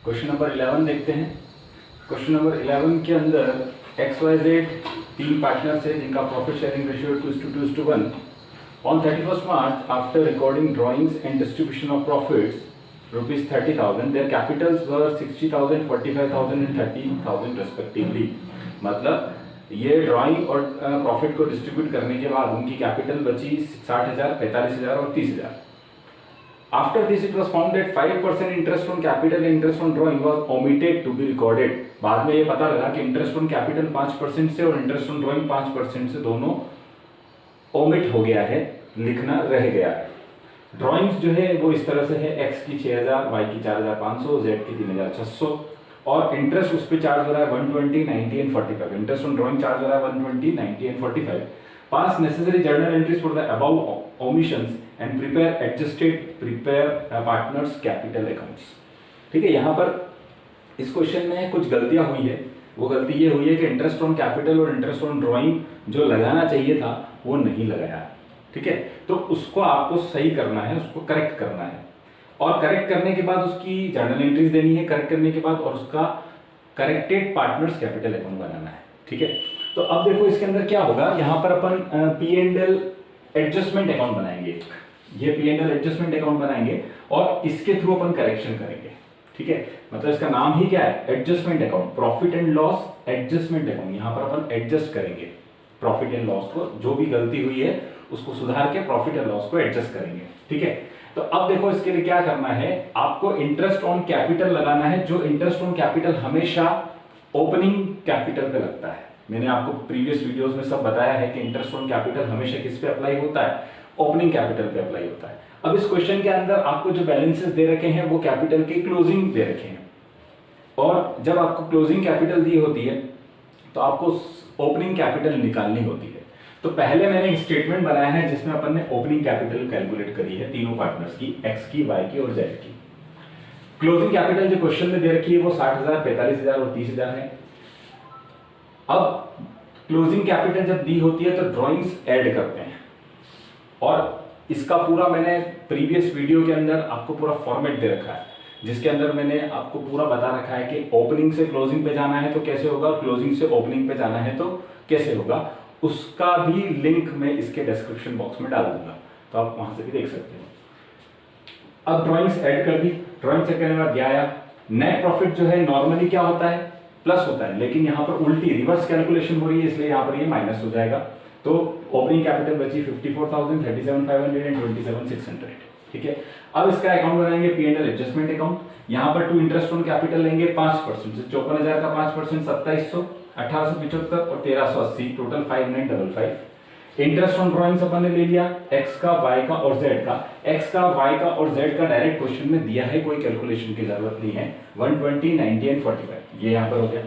Question number 11 देखते हैं। Question number 11 के अंदर XYZ तीन पार्टनर्स है जिनका profit sharing ratio 2:1। On 31st March after recording drawings and distribution of profits ₹30,000 there Capitals were 60,000, 45,000 and 30,000 respectively. मतलब ये ड्राइंग और प्रॉफिट को डिस्ट्रीब्यूट करने के बाद उनकी कैपिटल बची 60,000, 45,000 और 30,000। After this, it was found that 5% interest on capital and interest on drawing was omitted to be recorded. बाद में ये पता लगा कि इंटरेस्ट ऑन कैपिटल 5% से और इंटरेस्ट ऑन ड्राइंग 5% से दोनों ओमिट हो गया है, लिखना रह गया है। ड्राइंग्स जो है वो इस तरह से है, x की 6,000, y की 4,500, z की 3,600 और इंटरेस्ट उस पर चार्ज हो रहा है 120, 90 and 45। Interest on drawing charge हो रहा है 120, 90 and 45। Pass necessary journal entries for the above omissions and prepare partners capital accounts. ठीक है, यहाँ पर इस क्वेश्चन में कुछ गलतियां हुई है। वो गलती ये हुई है कि इंटरेस्ट ऑन कैपिटल और इंटरेस्ट ऑन ड्राइंग जो लगाना चाहिए था वो नहीं लगाया। ठीक है, तो उसको आपको सही करना है, उसको करेक्ट करना है और करेक्ट करने के बाद उसकी जर्नल एंट्रीज देनी है, करेक्ट करने के बाद और उसका करेक्टेड पार्टनर्स कैपिटल अकाउंट बनाना है। ठीक है, तो अब देखो इसके अंदर क्या होगा। यहाँ पर अपन P&L एडजस्टमेंट अकाउंट बनाएंगे। ये P&L एडजस्टमेंट अकाउंट बनाएंगे और इसके थ्रू अपन करेक्शन करेंगे। ठीक है, मतलब इसका नाम ही क्या है, adjustment account, profit and loss adjustment account. यहाँ पर अपन एडजस्ट करेंगे प्रॉफिट एंड लॉस को, जो भी गलती हुई है उसको सुधार के प्रॉफिट एंड लॉस को एडजस्ट करेंगे। ठीक है, तो अब देखो इसके लिए क्या करना है, आपको इंटरेस्ट ऑन कैपिटल लगाना है। जो इंटरेस्ट ऑन कैपिटल हमेशा ओपनिंग कैपिटल पे लगता है। मैंने आपको प्रीवियस वीडियोस में सब बताया है कि इंटरेस्ट ऑन कैपिटल हमेशा किस पे अप्लाई होता है, ओपनिंग कैपिटल पे अप्लाई होता है। अब इस क्वेश्चन के अंदर आपको जो बैलेंसेस दे रखे हैं वो कैपिटल के क्लोजिंग दे रखे हैं और जब आपको क्लोजिंग कैपिटल दी होती है तो आपको ओपनिंग कैपिटल निकालनी होती है। तो पहले मैंने एक स्टेटमेंट बनाया है जिसमें अपन ने ओपनिंग कैपिटल कैलकुलेट करी है तीनों पार्टनर्स की, x की, y की और z की। क्लोजिंग कैपिटल जो क्वेश्चन में दे रखी है वो 60,000, 45,000 और 30,000 है। अब क्लोजिंग कैपिटल जब दी होती है तो ड्राइंग्स ऐड करते हैं और इसका पूरा मैंने प्रीवियस वीडियो के अंदर आपको पूरा फॉर्मेट दे रखा है जिसके अंदर मैंने आपको पूरा बता रखा है कि ओपनिंग से क्लोजिंग पे जाना है तो कैसे होगा, क्लोजिंग से ओपनिंग पे जाना है तो कैसे होगा। उसका भी लिंक मैं इसके डिस्क्रिप्शन बॉक्स में डाल दूंगा, तो आप वहां से भी देख सकते हो। अब ड्राइंग्स ऐड कर दी, ड्राइंग से करने के बाद आया नेट प्रॉफिट जो है नॉर्मली क्या होता है, प्लस होता है, लेकिन यहाँ पर उल्टी रिवर्स कैलकुलेशन हो रही है इसलिए यहाँ पर ये माइनस हो जाएगा। तो ओपनिंग कैपिटल बची 54,000, 37,500 एंड 27,600। ठीक है, अब इसका अकाउंट बनाएंगे P&L एडजस्टमेंट अकाउंट। यहाँ पर टू इंटरेस्ट ऑन कैपिटल लेंगे 5%, 54,000 का 5% 2700, 1875 और 1380, टोटल 5955। इंटरेस्ट ऑन ड्राइंग्स अपन ने ले लिया x का, y का और z का। x का, y का और z का डायरेक्ट क्वेश्चन में दिया है, कोई कैलकुलेशन की जरूरत नहीं है। 120, 90 एंड 45 ये यहाँ पर हो गया।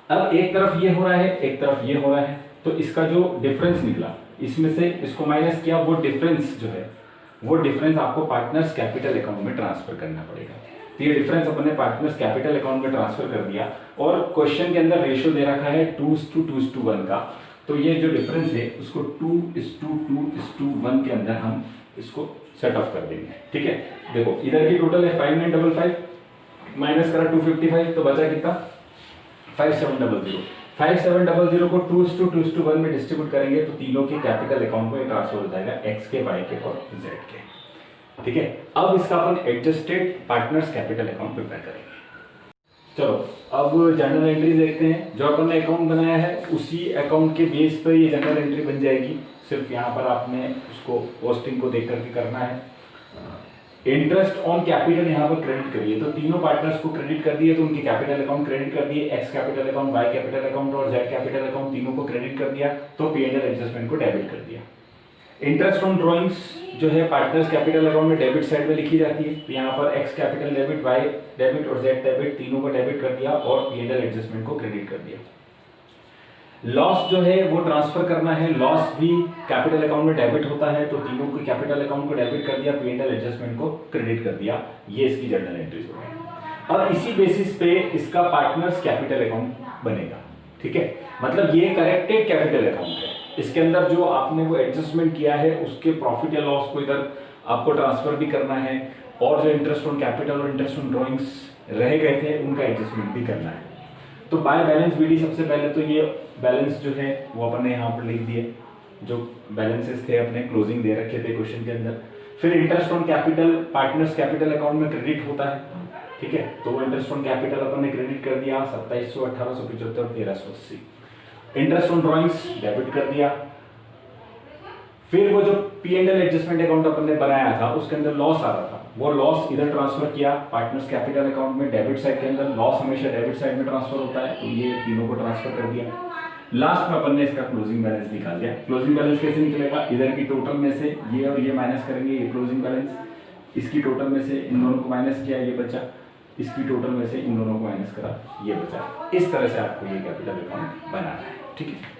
अब एक तरफ ये हो रहा है, एक तरफ ये हो रहा है, तो इसका जो डिफरेंस निकला इसमें से इसको माइनस किया, वो डिफरेंस जो है वो डिफरेंस आपको पार्टनर्स कैपिटल अकाउंट में ट्रांसफर करना पड़ेगा। तो ये डिफरेंस अपने पार्टनर्स कैपिटल अकाउंट में ट्रांसफर कर दिया और क्वेश्चन के अंदर रेशियो दे रखा है 2:1 का। तो ये जो डिफरेंस है उसको 2:2:1 के अंदर हम इसको सेट ऑफ कर देंगे। ठीक है, देखो इधर की टोटल है 5955 माइनस करा 255 तो बचा कितना 5700। 5700 को 2:1 में डिस्ट्रीब्यूट करेंगे तो तीनों के कैपिटल अकाउंट में ट्रांसफर हो जाएगा, x के, y के और z के। ठीक है, अब इसका अपन adjusted partners capital account prepare करेंगे। चलो अब जर्नल एंट्री देखते हैं। जो अपन ने अकाउंट बनाया है उसी अकाउंट के बेस पर ये जर्नल एंट्री बन जाएगी। सिर्फ यहाँ पर आपने उसको पोस्टिंग को देख करके करना है। इंटरेस्ट ऑन कैपिटल यहाँ पर क्रेडिट करिए, तो तीनों पार्टनर्स को क्रेडिट कर दिए तो उनके कैपिटल अकाउंट क्रेडिट कर दिए, X capital account, Y capital account और जेड कैपिटल अकाउंट तीनों को क्रेडिट कर दिया, तो P&L एडजस्टमेंट को डेबिट कर दिया। इंटरेस्ट ऑन ड्राइंग्स जो है पार्टनर्स कैपिटल अकाउंट में डेबिट साइड में लिखी जाती है, तो यहाँ पर X capital debit, Y debit और जेड डेबिट तीनों को डेबिट कर दिया और P&L एडजस्टमेंट को क्रेडिट कर दिया। लॉस जो है वो ट्रांसफर करना है, लॉस भी कैपिटल अकाउंट में डेबिट होता है तो तीनों को कैपिटल अकाउंट को डेबिट कर दिया, P&L एडजस्टमेंट को क्रेडिट कर दिया। ये इसकी जर्नल एंट्रीज हो गई। अब इसी बेसिस पे इसका पार्टनर्स कैपिटल अकाउंट बनेगा। ठीक है, मतलब ये करेक्टेड कैपिटल अकाउंट है। इसके अंदर जो आपने वो एडजस्टमेंट किया है उसके प्रॉफिट या लॉस को इधर आपको ट्रांसफर भी करना है और जो इंटरेस्ट ऑन कैपिटल और इंटरेस्ट ऑन ड्राइंग्स रह गए थे उनका एडजस्टमेंट भी करना है। तो बाय बैलेंस बीडी सबसे पहले तो ये बैलेंस जो है वो अपन ने यहाँ पर लिख दिए, जो बैलेंसेस थे अपने क्लोजिंग दे रखे थे क्वेश्चन के अंदर। फिर interest on capital partners capital account में क्रेडिट होता है, ठीक है, तो वो इंटरेस्ट ऑन कैपिटल अपन ने क्रेडिट कर दिया 2700, 1875, 1380। इंटरेस्ट ऑन ड्रॉइंग्स डेबिट कर दिया। फिर वो जो P&L एडजस्टमेंट अकाउंट अपन ने बनाया था उसके अंदर लॉस आ रहा था, वो लॉस इधर ट्रांसफर किया पार्टनर्स कैपिटल अकाउंट में। डेबिट साइड के अंदर लॉस हमेशा डेबिट साइड में ट्रांसफर होता है, तो ये तीनों को ट्रांसफर कर दिया। लास्ट में अपन ने इसका क्लोजिंग बैलेंस निकाल दिया। क्लोजिंग बैलेंस कैसे निकलेगा, इधर की टोटल में से ये और ये माइनस करेंगे, ये क्लोजिंग बैलेंस, इसकी टोटल में से इन दोनों को माइनस किया, ये बचा, इसकी टोटल में से इन दोनों को माइनस करा, ये बचा। इस तरह से आपको ये कैपिटल अकाउंट बनाना है, ठीक है।